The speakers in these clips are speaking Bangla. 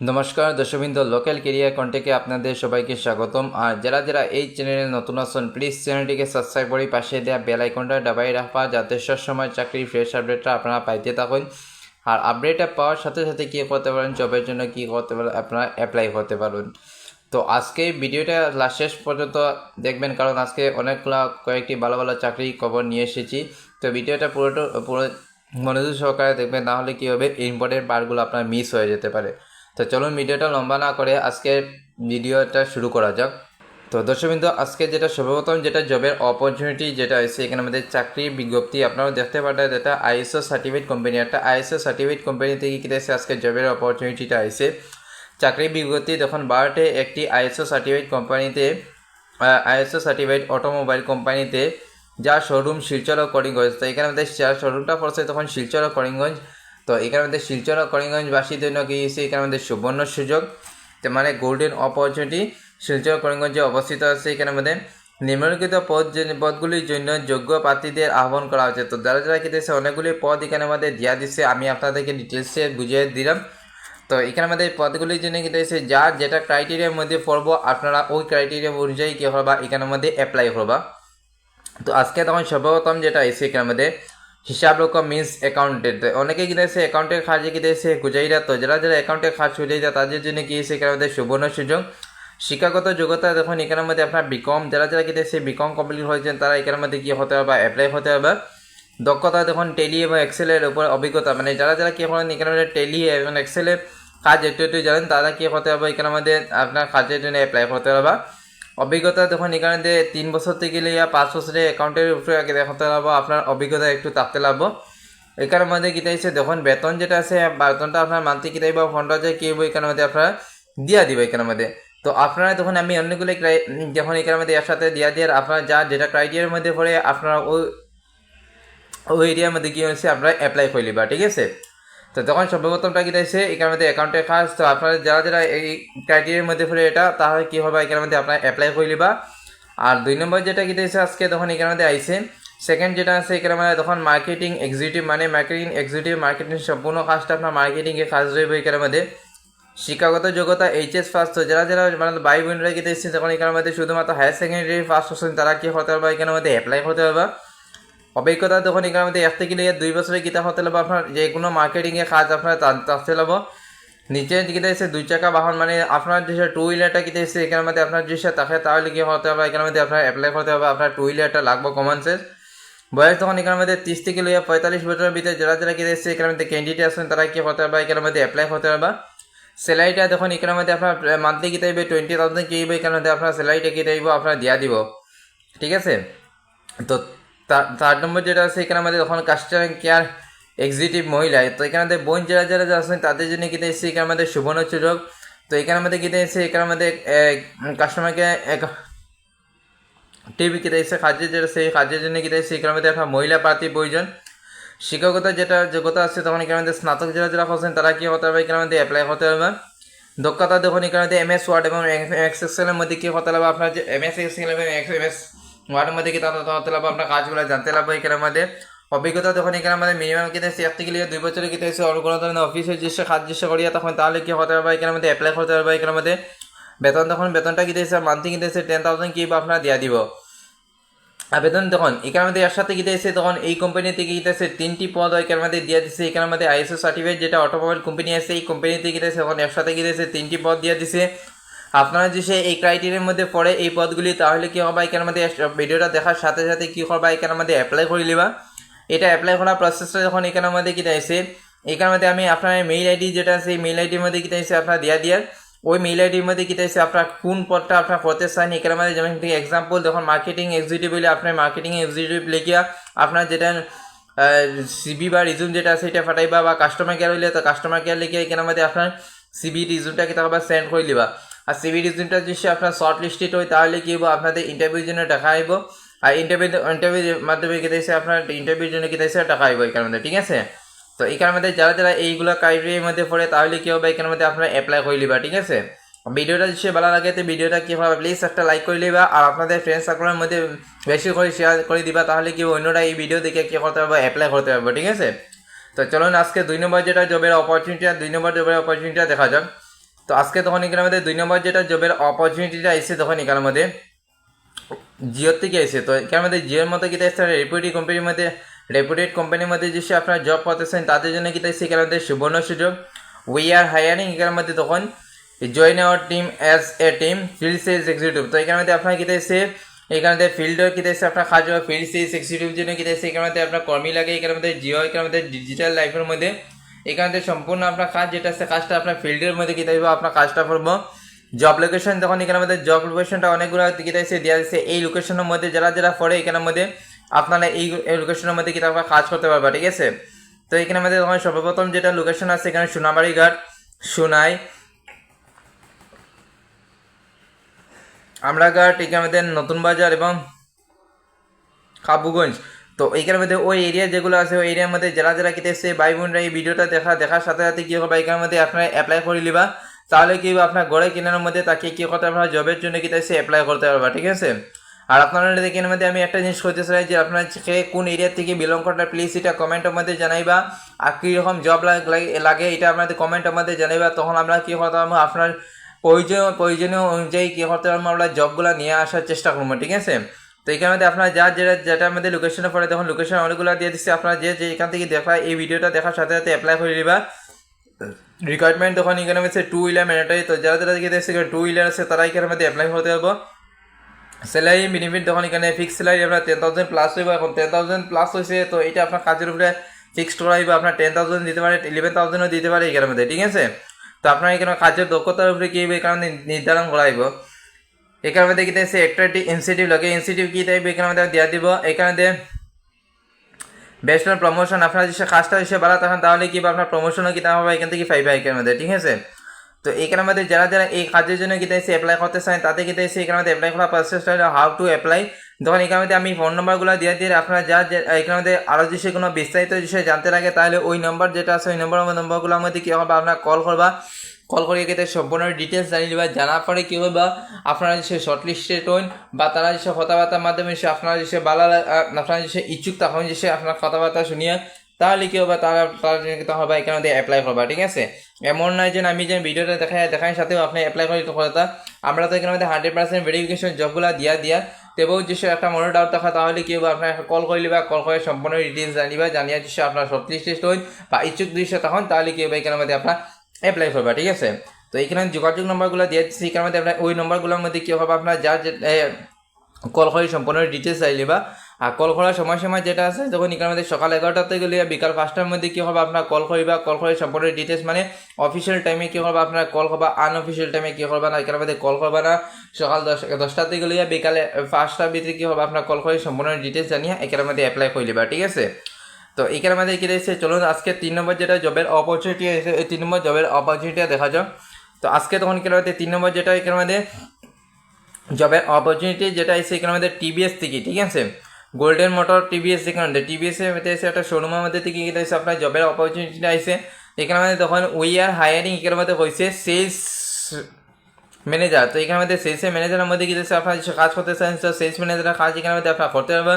নমস্কার দর্শকবৃন্দ, লোকাল কেরিয়ার কন্টেকে আপনাদের সবাইকে স্বাগতম। আর যারা যারা এই চ্যানেলে নতুন আছেন, প্লিজ চ্যানেলটিকে সাবস্ক্রাইব করে পাশে দেওয়া বেল আইকনটা দাবাই রাখবা, যাতে সবসময় চাকরির ফ্রেশ আপডেটটা আপনারা পাইতে থাকুন। আর আপডেটটা পাওয়ার সাথে সাথে কী করতে পারেন, জবের জন্য কী করতে পারেন, আপনারা অ্যাপ্লাই করতে পারেন। তো আজকে ভিডিওটা শেষ পর্যন্ত দেখবেন, কারণ আজকে অনেকগুলো কয়েকটি ভালো ভালো চাকরি খবর নিয়ে এসেছি। তো ভিডিওটা পুরো মনোযোগ সহকারে দেখবেন, নাহলে কী হবে, ইম্পর্টেন্ট পার্টগুলো আপনার মিস হয়ে যেতে পারে। তো চলুন ভিডিওটা লম্বা না করে আজকের ভিডিওটা শুরু করা যাক। তো দর্শকবৃন্দ, আজকে যেটা সর্বপ্রথম যেটা জবের অপরচুনিটি যেটা আছে, এখানে আমাদের চাকরির বিজ্ঞপ্তি আপনারা দেখতে পারেন। এটা আইএসও সার্টিফিকেট কোম্পানি, একটা আইএসও সার্টিফিকেট কোম্পানি থেকে কী আছে আজকে জবের অপরচুনিটিটা আছে। চাকরির বিজ্ঞপ্তি যখন ভারতে একটি আইএসও সার্টিফিকেট কোম্পানিতে, আইএসও সার্টিফিকেট অটোমোবাইল কোম্পানিতে, যা শোরুম শিলচর ও করিমগঞ্জ। তো এখানে আমাদের শোরুমটা পড়ছে তখন শিলচর ও করিমগঞ্জ। তো এখানে আমাদের শিলচর ও করিমগঞ্জবাসীর জন্য কী হয়েছে, এখানে আমাদের সুবর্ণ সুযোগ, মানে গোল্ডেন অপরচুনিটি। শিলচর করিমগঞ্জে অবস্থিত আছে। এখানে আমাদের নিম্নলিখিত পদগুলির জন্য যোগ্য প্রার্থীদের আহ্বান করা হচ্ছে। তো যারা যারা কেটেছে অনেকগুলি পদ এখানে আমাদের দেওয়া দিচ্ছে, আমি আপনাদেরকে ডিটেলসে বুঝিয়ে দিলাম। তো এখানে আমাদের পদগুলির জন্য কেটেছে, যার যেটা ক্রাইটেরিয়ার মধ্যে পড়বো আপনারা ওই ক্রাইটেরিয়া অনুযায়ী কী হবা এখানের মধ্যে অ্যাপ্লাই করবা। তো আজকে তখন সর্বপ্রথম যেটা এসে এখানে আমাদের হিসাব রকম মিন্স অ্যাকাউন্টেন্ট। অনেকে কী দিয়েছে অ্যাকাউন্টের কাজে কী দিয়েছে গুজাইরা। তো যারা যারা অ্যাকাউন্টের কাজ গুজাইরা তাদের জন্য কী এসে এখানে আমাদের সুবর্ণ সুযোগ। শিক্ষাগত যোগ্যতা দেখুন এখানের মধ্যে আপনার বিকম, যারা যারা কী দিয়েছে বিকম কমপ্লিট হয়েছেন তারা এখানের মধ্যে কী হতে হবে, অ্যাপ্লাই হতে হবে। দক্ষতা দেখুন টেলি এবং এক্সেলের উপর অভিজ্ঞতা, মানে যারা যারা কী করেন এখানে মধ্যে টেলি এবং এক্সেলের কাজ একটু একটু জানেন তারা কী হতে হবে এখানের মধ্যে আপনার কাজের জন্য অ্যাপ্লাই করতে হবে। অভিজ্ঞতা দেখুন এখানে 3 বছর থেকে 5 বছরের অ্যাকাউন্টের উপরে দেখাতে লাগবো, আপনার অভিজ্ঞতা একটু থাকতে লাগবো। এখানের মধ্যে কী চাইছে দেখুন বেতন যেটা আছে, বেতনটা আপনার মান্থলি কী দেবো 15,000 কী হবো এখানের মধ্যে আপনারা দিয়া দিবে এখানের মধ্যে। তো আপনারা দেখুন আমি অনেকগুলো যখন এখানের মধ্যে একসাথে দিয়া দিয়ে আপনারা যেটা ক্রাইটেরিয়ার মধ্যে পড়ে আপনারা ওই এরিয়ার মধ্যে কী হয়েছে আপনারা অ্যাপ্লাই করে নিবা, ঠিক আছে। তো তখন সর্বপ্রথমটা কী দিয়েছে এখানের মধ্যে অ্যাকাউন্টের কাজ। তো আপনারা যারা যারা এই ক্রাইটেরিয়ার মধ্যে পড়ে এটা তাহলে কী হবে এখানের মধ্যে আপনারা অ্যাপ্লাই করে নিবা। আর 2 নম্বর যেটা কী দিয়েছে আজকে তখন এখানের মধ্যে আইসে সেকেন্ড যেটা আছে এখানে মানে তখন মার্কেটিং এক্সিকিউটিভ, মানে মার্কেটিং সম্পূর্ণ কাজটা আপনার মার্কেটিংয়ের কাজ রইবে এখানের মধ্যে। শিক্ষাগত যোগ্যতা এইচএস পাস। তো যারা যারা মানে ভাই বোনরা কী দিয়েছে তখন এখানের মধ্যে শুধুমাত্র হায়ার সেকেন্ডারি পাস হচ্ছেন তারা কী হতে পারবে এখানের মধ্যে অ্যাপ্লাই হতে পারবে। অভিজ্ঞতা তখন এখানের মধ্যে 1 থেকে 2 বছরের কিতা হতে লাগবে, আপনার যে কোনো মার্কেটিংয়ের কাজ আপনার থাকতে লাগবে। নিচে দিকে এসে 2 চাকা বাহন, মানে আপনার যে 2 হুইলারটা কিতে এসে এখানের মধ্যে আপনার যে থাকে তাহলে কি হতে হবে এখানের মধ্যে আপনার অ্যাপ্লাই করতে হবে, আপনার 2 হুইলারটা লাগবে কমন সেন্স। বয়স তখন এখানের মধ্যে 30 থেকে 45 বছরের ভিতরে যারা যারা কিতে এসে এখানের মধ্যে ক্যান্ডিডেট আছেন তারা কি হতে হবে এখানের মধ্যে অ্যাপ্লাই করতে হবে। স্যালারিটা দেখুন এখানের মধ্যে আপনার মান্থলি কিতে হইবে 20,000 কি হইবে এখানের মধ্যে আপনার স্যালারিটা কিতে হইব আপনার দিয়া দিব, ঠিক আছে। তো 3 নম্বর যেটা আছে এখানে আমাদের তখন কাস্টমার কেয়ার এক্সিকিউটিভ মহিলা। তো এখানে আমাদের বোন যারা যারা আছেন তাদের জন্য কিনে এসেছে এখানে আমাদের সুবর্ণ সুযোগ। তো এখানে আমাদের কিনে এসেছে এখানে আমাদের কাস্টমারকে টিভি কিনে এসেছে কাজের যেটা সেই কাজের জন্য কিনে এসেছে এখানে আমাদের একটা মহিলা প্রার্থী প্রয়োজন। শিক্ষকতা যেটা যোগ্যতা আছে তখন এখানে আমাদের স্নাতক যারা যারা করছেন তারা কি হতে হবে এখানে আমাদের অ্যাপ্লাই হতে হবে। দক্ষতা দেখুন এখানে আমাদের MS ওয়ার্ড এবং MS এক্সেলের মধ্যে কি হতে হবে, আপনার যে MS এক্সেল এবং MS ওয়ার্ডের মধ্যে কি তাতে হতে হবে আপনার কাজগুলো জানতে লাগবে এখানে আমাদের। অভিজ্ঞতা যখন এখানে আমাদের মিনিমাম কিনে 1 থেকে 2 বছরের কিনে এসে কোনো ধরনের অফিসের দৃশ্য কাজ দৃশ্য করিয়া তখন তাহলে কি হতে হবে এখানে আমাদের অ্যাপ্লাই করতে হবে এখানে আমাদের। বেতন তখন বেতনটা কিনে এসে মান্থলি কিনে এসে 10,000 কি বা আপনারা দিয়া দিব। আবেদন তখন এখানে আমাদের একসাথে গিয়ে এসে তখন এই কোম্পানি থেকে গিয়ে এসে 3টি পদ এখানে আমাদের দিয়ে দিচ্ছে। এখানে আমাদের আইএসও সার্টিফিকেট যেটা অটোমোবাইল কোম্পানি আছে এই কোম্পানি থেকে গিয়ে তখন একসাথে গিয়ে এসে 3টি পদ দিয়ে দিছে। আপনারা যে সে এই ক্রাইটেরিয়ার মধ্যে পড়ে এই পদগুলি তাহলে কী হবে এখানে আমাদের ভিডিওটা দেখার সাথে সাথে কী করবা এখানে আমাদের অ্যাপ্লাই করে নিবা। এটা অ্যাপ্লাই করার প্রসেসটা যখন এখানে আমাদের কী এসে এখানে মধ্যে আমি আপনার মেইল আইডি যেটা আছে এই মেইল আইডির মধ্যে কী এসে আপনার দিয়ে ওই মেইল আইডির মধ্যে কী এসে আপনার কোন পদটা আপনার করতে চান এখানে মধ্যে, যেমন এক্সাম্পল যখন মার্কেটিং এক্সিকিউটিভ হলে আপনার মার্কেটিং এক্সিকিউটিভ লিখিয়া আপনার যেটা সিবি বা রিজুম যেটা আছে এটা ফাটাইবা, বা কাস্টমার কেয়ার হইলে তো কাস্টমার কেয়ার লিখে এখানে মধ্যে আপনার সিবি রিজুমটাকে তখন সেন্ড করে দিবা। আর সিবি রিজুমটা যদি আপনার শর্ট লিস্টেড হয় তাহলে কী হবো আপনাদের ইন্টারভিউর জন্য টাকা আইব। আর ইন্টারভিউর মাধ্যমে কী দিয়েছে আপনার ইন্টারভিউর জন্য কী দিয়েছে টাকা আইব এখানের মধ্যে, ঠিক আছে। তো এখানের মধ্যে যারা যারা এইগুলো ক্রাইটেরিয়ার মধ্যে পড়ে তাহলে কী হবে এখানের মধ্যে আপনারা অ্যাপ্লাই করে নিবা, ঠিক আছে। ভিডিওটা যদি ভালো লাগে তো ভিডিওটা কী হবে প্লিজ একটা লাইক করে নিবা, আর আপনাদের ফ্রেন্ড সার্কেলের মধ্যে বেশি করে শেয়ার করে দিবা, তাহলে কি অন্যরা এই ভিডিও দেখে কী করতে পারবো অ্যাপ্লাই করতে পারবো, ঠিক আছে। তো চলুন আজকে 2 নম্বর যেটা জবের অপরচুনিটি আর 2 নম্বর জবের অপরচুনিটিটা দেখা যাক। তো আজকে তখন এখানের মধ্যে 2 নম্বর যেটা জবের অপরচুনিটিটা এসে তখন এখানের মধ্যে জিওর থেকে এসে, তো এখানের মধ্যে জিওর মতো কিতা এসে রেপুটেড কোম্পানির মধ্যে যে আপনারা জব করতেছেন তাদের জন্য কিতা এসে এখানের মধ্যে সুবর্ণ সুযোগ। উই আর হায়ারিং এখানের মধ্যে তখন join our team as a team field sales executive. তো এখানের মধ্যে আপনার কিতা এসে এখানে ফিল্ডের কিতা এসে আপনার কাজ হবে ফিল্ড সেলস এক্সিকিউটিভ জন্য কিতা এসে এখানের মধ্যে আপনার কর্মী লাগে। এখানের মধ্যে জিও এখানের মধ্যে ডিজিটাল লাইফের মধ্যে এখানে সম্পূর্ণ আপনার কাজ যেটা আছে কাজটা আপনার ফিল্ডের মধ্যে কিতা আপনার কাজটা করবো। জব লোকেশন তখন এখানের মধ্যে জব লোকেশনটা অনেকগুলো কিতা এসে দেওয়া আছে। এই লোকেশনের মধ্যে যারা যারা পড়ে এখানের মধ্যে আপনারা এই লোকেশনের মধ্যে কিতা কাজ করতে পারবা, ঠিক আছে। তো এখানের মধ্যে তখন সর্বপ্রথম যেটা লোকেশন আছে এখানে সোনাবাড়ি ঘাট, সোনাই, আমরাঘাট, এখানের মধ্যে নতুন বাজার এবং কাবুগঞ্জ। তো এইখানের মধ্যে ওই এরিয়া যেগুলো আছে ওই এরিয়ার মধ্যে যারা যারা কিতে এসে ভাই বোনরা এই ভিডিওটা দেখার সাথে সাথে কী হবে এখানের মধ্যে আপনারা অ্যাপ্লাই করে নিবা। তাহলে কি আপনার গড়ে কেনার মধ্যে তাকে কী করতে পারবা জবের জন্য কিতে এসে অ্যাপ্লাই করতে পারবা, ঠিক আছে। আর আপনারা এখানের মধ্যে আমি একটা জিনিস করতে চাই যে আপনার কোন এরিয়া থেকে বিলং করতে প্লিজ এটা কমেন্টের মধ্যে জানাইবা। আর কীরকম জব লাগে এটা আপনাদের কমেন্টের মধ্যে জানাইবা। তখন আমরা কী করতে পারবো আপনার প্রয়োজনীয় অনুযায়ী কী করতে পারবো আমরা জবগুলো নিয়ে আসার চেষ্টা করবো, ঠিক আছে। তো এখানের মধ্যে আপনারা যেটা আমাদের লোকেশনে পড়ে তখন লোকেশন অনেকগুলো দিয়ে দিচ্ছে। আপনারা যে এখান থেকে দেখা এই ভিডিওটা দেখার সাথে সাথে অ্যাপ্লাই করে দিবা। রিকোয়ারমেন্ট তখন এখানে হচ্ছে 2 হুইলার ম্যান্ডেটরি। তো যারা যারা দিকে দেখছে 2 হুইলার আছে তারা এখানের মধ্যে অ্যাপ্লাই করতে পারবো। স্যালারি বেনিফিট তখন এখানে ফিক্স স্যালারি আপনার 10,000 প্লাস হইব। এখন 10,000 প্লাস হয়েছে তো এটা আপনার কাজের উপরে ফিক্সড করা হইব। আপনার 10,000 দিতে পারে 11,000ও দিতে পারে এখানের মধ্যে, ঠিক আছে। তো আপনার এখানে কাজের দক্ষতার উপরে কী হবে এখানে নির্ধারণ করা হইব। এখানের মধ্যে কিতা আছে একটা ইনসেন্টিভ লাগে। ইনসেন্টিভ কী টাইপ এখানের মধ্যে দেওয়া দিব। এখানে বেস্ট অন প্রমোশন আপনার যে কাজটা এসে বাড়া তখন তাহলে কি আপনার প্রমোশনও কিনা হবে এখান থেকে 5 এখানের মধ্যে, ঠিক আছে। তো এখানের মধ্যে যারা যারা এই কাজের জন্য কিতা এসে অ্যাপ্লাই করতে চান তাতে কিতা এসে এখানের মধ্যে অ্যাপ্লাই করা প্রসেসটা হাউ টু অ্যাপ্লাই। তখন এখানের মধ্যে আমি ফোন নম্বরগুলো দিয়ে আপনারা যা এখানের মধ্যে আরও যে কোনো বিস্তারিত বিষয়ে জানতে লাগে তাহলে ওই নম্বর যেটা আছে ওই নম্বরগুলোর মধ্যে কী হবে আপনার কল করবা। কল করে গিয়ে সম্পূর্ণ ডিটেলস জানিয়ে দেবা। জানার পরে কী হবে আপনারা যে শর্টলিস্টেড হন বা তারা যে কথাবার্তার মাধ্যমে সে আপনারা যে ভালো আপনারা যে ইচ্ছুক তখন যে আপনার কথাবার্তা শুনিয়ে তাহলে কী হবে তারা হবে এখানে মধ্যে অ্যাপ্লাই করবা, ঠিক আছে। এমন নয় যে আমি যে ভিডিওটা দেখার সাথেও আপনি অ্যাপ্লাই করে কথা আমরা তো এখানে মধ্যে 100% ভেরিফিকেশন জবগুলো দিয়া তেও যে একটা মনে ডাউট দেখা তাহলে কী হবে আপনার কল করে নিবা। কল করে সম্পূর্ণ ডিটেলস জানিবা জানিয়ে যে আপনার শর্টলিস্টেড হন বা ইচ্ছুক দৃশ্য তখন তাহলে কী হবে এখানে মধ্যে আপনার অ্যাপ্লাই করবা, ঠিক আছে। তো এইখানে যোগাযোগ নম্বরগুলো দিয়ে দিচ্ছি এখানের মধ্যে আপনার ওই নম্বরগুলোর মধ্যে কী হবে আপনার যার কল করে সম্পূর্ণ ডিটেলস চাইলিবা। আর কল করার সময়সীমা যেটা আছে যখন এখানের মধ্যে সকাল 11টাতে গেলে বিকাল 5টার মধ্যে কী হবে আপনার কল করিবা। কল করে সম্পূর্ণ ডিটেলস মানে অফিসিয়াল টাইমে কী করবা আপনার কল করবা, আনঅফিসিয়াল টাইমে কী করবা না এখানের মধ্যে কল করবা না। সকাল 10টাতে গেলে বিকালে 5টার ভিতরে কী হবে আপনার কল করে সম্পূর্ণ ডিটেলস জানিয়ে এখানের মধ্যে অ্যাপ্লাই করে লিবা, ঠিক আছে। তো এখানের মধ্যে কী দিয়েছে চলুন আজকে 3 নম্বর যেটা জবের অপরচুনিটি আছে এই 3 নম্বর জবের অপরচুনিটিটা দেখা যাক। তো আজকে তখন কী হবে 3 নম্বর যেটা এখানের মধ্যে জবের অপরচুনিটি যেটা এসে এখানের মধ্যে টিভিএস থেকে, ঠিক আছে। গোল্ডেন মোটর টিভিএস এখানে টিভিএসের মধ্যে এসে একটা শোরুমের মধ্যে থেকে কী এসে আপনার জবের অপরচুনিটিটা এসে এখানের মধ্যে তখন উই আর হায়ারিং এখানের মধ্যে হয়েছে সেলস ম্যানেজার। তো এখানের মধ্যে সেলসের ম্যানেজারের মধ্যে কী দিয়েছে আপনার কাজ করতে চান তো সেলস ম্যানেজারের কাজ এখানের মধ্যে আপনার করতে হবে।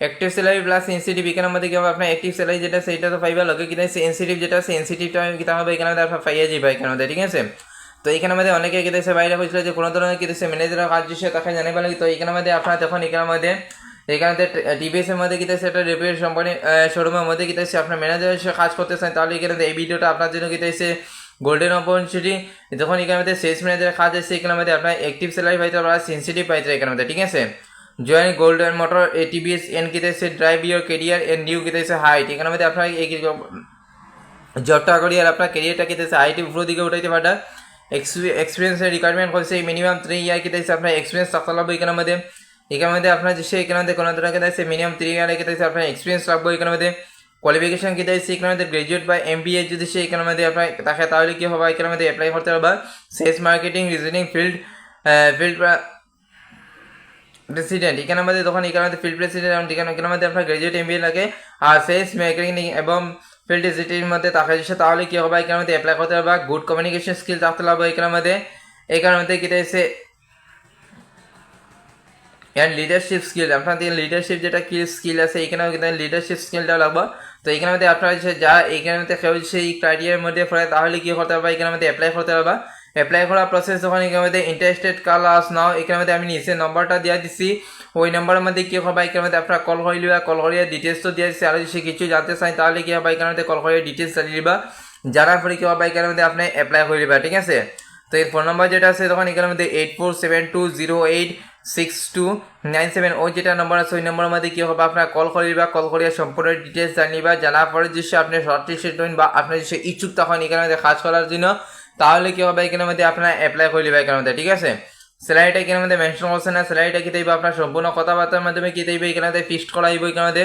অ্যাক্টিভ স্যালারি প্লাস ইনসেন্টিভ এখানের মধ্যে কী হবে আপনার অ্যাক্টিভ স্যালারি যেটা সেইটা তো পাইবা লগে কিনা ইনসেন্টিভ যেটা আছে ইনসেন্টিভটা কীটা হবে এখানে মধ্যে আপনার পাইয়া যাবে এখানের মধ্যে, ঠিক আছে। তো এখানের মধ্যে অনেকে কী দিয়েছে বাইরে হয়েছিল যে কোনো ধরনের কী দিয়েছে ম্যানেজারের কাজ দিচ্ছে তাকে জানিয়ে পারে। তো এখানের মধ্যে আপনার তখন এখানের মধ্যে টিভিএসের মধ্যে কী দিয়েছে একটা রিপেয়ার কোম্পানি শোরুমের মধ্যে কী দিয়েছে আপনার ম্যানেজারের হিসেবে কাজ করতে চান তাহলে এখানে এই ভিডিওটা আপনার জন্য কী দিয়েছে গোল্ডেন অপরচুনিটি। যখন এখানের মধ্যে সেলস ম্যানেজারের কাজ আসছে এখানের মধ্যে আপনার অ্যাক্টিভ স্যালারি পাইতে পারা সেন্সিটিভ পাইতে এখানের মধ্যে, ঠিক আছে। Join golden motor TVS and কী দিয়েছে drive your career and new কী দিয়েছে হাইট। এখানের মধ্যে আপনার এই জবটা করি আর আপনার কেরিয়ারটা কী দিয়েছে হাইট উপর দিকে উঠাইতে পারটা এক্সপিরিয়েন্সের রিকোয়ারমেন্ট করছে মিনিমাম 3 ইয়ার কী দিয়েছে আপনার এক্সপিরিয়েন্স থাকতে লাগবে এখানের মধ্যে আপনার যে এখানের মধ্যে কোনো ধরনের কী দিয়েছে মিনিমাম 3 ইয়ার কী দিয়েছে আপনার এক্সপিরিয়েন্স লাগবে এখানের মধ্যে। কোয়ালিফিকেশন কী দিয়েছে এখানের মধ্যে গ্রাজুয়েট বা MBA যদি সে এখানের মধ্যে আপনার থাকে তাহলে কী হবে এখানের মধ্যে অ্যাপ্লাই করতে হবে। Sales marketing reasoning field president এখানের মধ্যে তখন এখানের মধ্যে ফিল্ড প্রেসিডেন্ট এখানের মধ্যে আপনার গ্রাজুয়েট MBA লাগে। আর সেলস মার্কেটিং এবং ফিল্ড ডিজিটির মধ্যে থাকা যাচ্ছে তাহলে কী হবে এখানের মধ্যে অ্যাপ্লাই করতে হবে। গুড কমিউনিকেশন স্কিল থাকতে হবে এখানের মধ্যে কী দিয়েছে অ্যান্ড লিডারশিপ স্কিল আপনাদের লিডারশিপ যেটা কি স্কিল আছে এখানেও কিন্তু লিডারশিপ স্কিলটাও লাগবে। তো এখানের মধ্যে আপনার যা এখানের মধ্যে কেউ সেই ক্রাইটেরিয়ার মধ্যে পড়ে তাহলে কী করতে হবে এখানের মধ্যে অ্যাপ্লাই করতে হবে অ্যাপ্লাই করার প্রসেস যখন এখানের মধ্যে ইন্টারেস্টেড ক্লাস নাও এখানের মধ্যে আমি নিচে নম্বরটা দিয়ে দিচ্ছি ওই নম্বরের মধ্যে কি হবে এখানের মধ্যে আপনারা কল করে লিবা কল করিয়ে ডিটেলস তো দিয়ে দিচ্ছি আর যদি কিছু জানতে চাই তাহলে কি হবে এখানের মধ্যে কল করে ডিটেলস জানিয়ে দিবা জানার পরে কি হবে এখানের মধ্যে আপনি অ্যাপ্লাই করে দিবা ঠিক আছে তো এর ফোন নাম্বার যেটা আছে তখন এখানের মধ্যে 8472086297 ওই যেটা নম্বর আছে ওই নম্বরের মধ্যে কি হবে আপনারা কল করে দিবা কল করিয়ে সম্পূর্ণ ডিটেলস জানিবা জানার পরে যদি আপনি শর্টলিস্টেড হন বা আপনি যদি ইচ্ছুক তখন এখানের মধ্যে কাজ করার জন্য তাহলে কি হবে এখানের মধ্যে আপনারা অ্যাপ্লাই করে দিবা এখানের মধ্যে ঠিক আছে স্যালারিটা এখানের মধ্যে মেনশন করছে না স্যালারিটা কি দেবে আপনার সম্পূর্ণ কথাবার্তার মাধ্যমে কি দেবে এখানের মধ্যে ফিক্সড করা হইব এখানের মধ্যে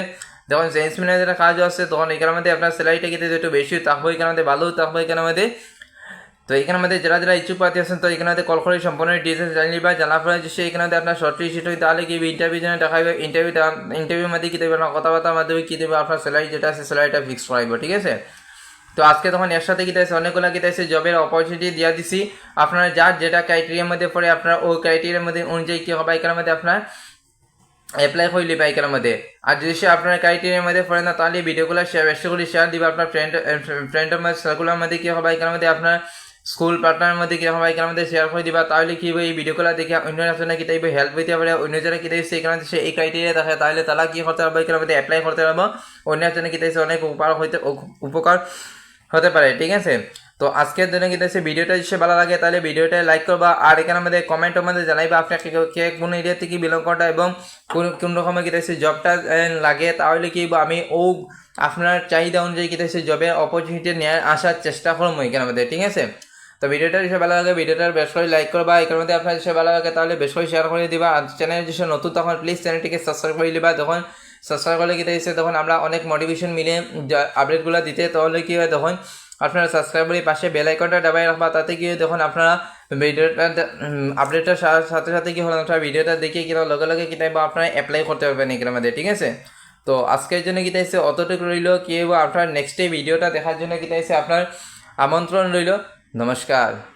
যখন চেঞ্জ ম্যানেজারের কাজ আছে তখন এখানের মধ্যে আপনার স্যালারিটা কি দেবে একটু বেশি থাকবে এখানের মধ্যে ভালো থাকবে এখানের মধ্যে তো এখানের মধ্যে যারা ইচ্ছুক প্রার্থী আছেন তো এখানে কল করে সম্পূর্ণ ডিটেলস জানিয়ে নিবা জানার পরে যে এখানে আপনার শর্ট লিস্ট হয় তাহলে কি ইন্টারভিউ জন্য দেখা হবে ইন্টারভিউর মধ্যে কি দেবে না কথাবার্তার মাধ্যমে কি দেবে আপনার স্যালারি যেটা আছে স্যালারিটা ফিক্স করাইব ঠিক আছে তো আজকে তখন এর সাথে কিতা আছে অনেকগুলো কিতা আছে জবের অপরচুনিটি দিয়ে দিছি আপনারা যার যেটা ক্রাইটেরিয়ার মধ্যে পড়ে আপনার ওই ক্রাইটেরিয়ার মধ্যে অনুযায়ী কি হবে এখানের মধ্যে আপনার অ্যাপ্লাই করে লিবা এখানের মধ্যে আর যদি সে আপনার ক্রাইটেরিয়ার মধ্যে পড়ে না তাহলে ভিডিওগুলো বেশি করে শেয়ার দিবা আপনার ফ্রেন্ডের মধ্যে সার্কুলার মধ্যে কি হবে এখানের মধ্যে আপনার স্কুল পার্টনারের মধ্যে কি হবে এখানের মধ্যে শেয়ার করে দিবা তাহলে কি হবে এই ভিডিওগুলো দেখে অন্য রাজনে কি তাইবে হেল্প হইতে পারে অন্য যারা কি তাইছে এখানে সে এই ক্রাইটেরিয়া দেখে তাহলে তারা কি করতে পারবে এখানের মধ্যে অ্যাপ্লাই করতে পারবো অন্য রাজনে কি তাইছে অনেক উপকার হতে পারে ঠিক আছে তো আজকের দিনে কি তাইছে ভিডিওটা যদি ভালো লাগে তাহলে ভিডিওটা লাইক করবা আর এখানের মধ্যে কমেন্টের মধ্যে জানাইবা আপনাকে কে কোন এরিয়া থেকে বিলং করটা এবং কোন রকমের কি তাইছে জবটা লাগে তাহলে কি আমি ও আপনার চাহিদা অনুযায়ী কি তাইছে জবের অপরচুনিটি নিয়ে আসার চেষ্টা করবো এখানের মধ্যে ঠিক আছে তো ভিডিওটা যদি ভালো লাগে ভিডিওটার বেশ করে লাইক করবা এখানের মধ্যে আপনার যদি ভালো লাগে তাহলে বেশ করে শেয়ার করে দিবা আর চ্যানেল যদি নতুন তখন প্লিজ চ্যানেলটিকে সাবস্ক্রাইব করে দিবা তখন সাবস্ক্রাইব করলে কি তাইছে তখন আমরা অনেক মোটিভেশন মিলে আপডেটগুলো দিতে তাহলে কি হয় তখন আপনারা সাবস্ক্রাইবের পাশে বেল আইকনটা দাবাই রাখবা তাতে কি তখন আপনারা ভিডিওটা আপডেটটার সাথে সাথে কি হলো আপনারা ভিডিওটা দেখে কিনা লগে লগে কিনা বা আপনারা অ্যাপ্লাই করতে পারবেন এখানের মধ্যে ঠিক আছে তো আজকের জন্য কি তাইছে অতটুকু রইল কি আপনার নেক্সট ভিডিওটা দেখার জন্য কি তাইছে আপনার আমন্ত্রণ রইল নমস্কার।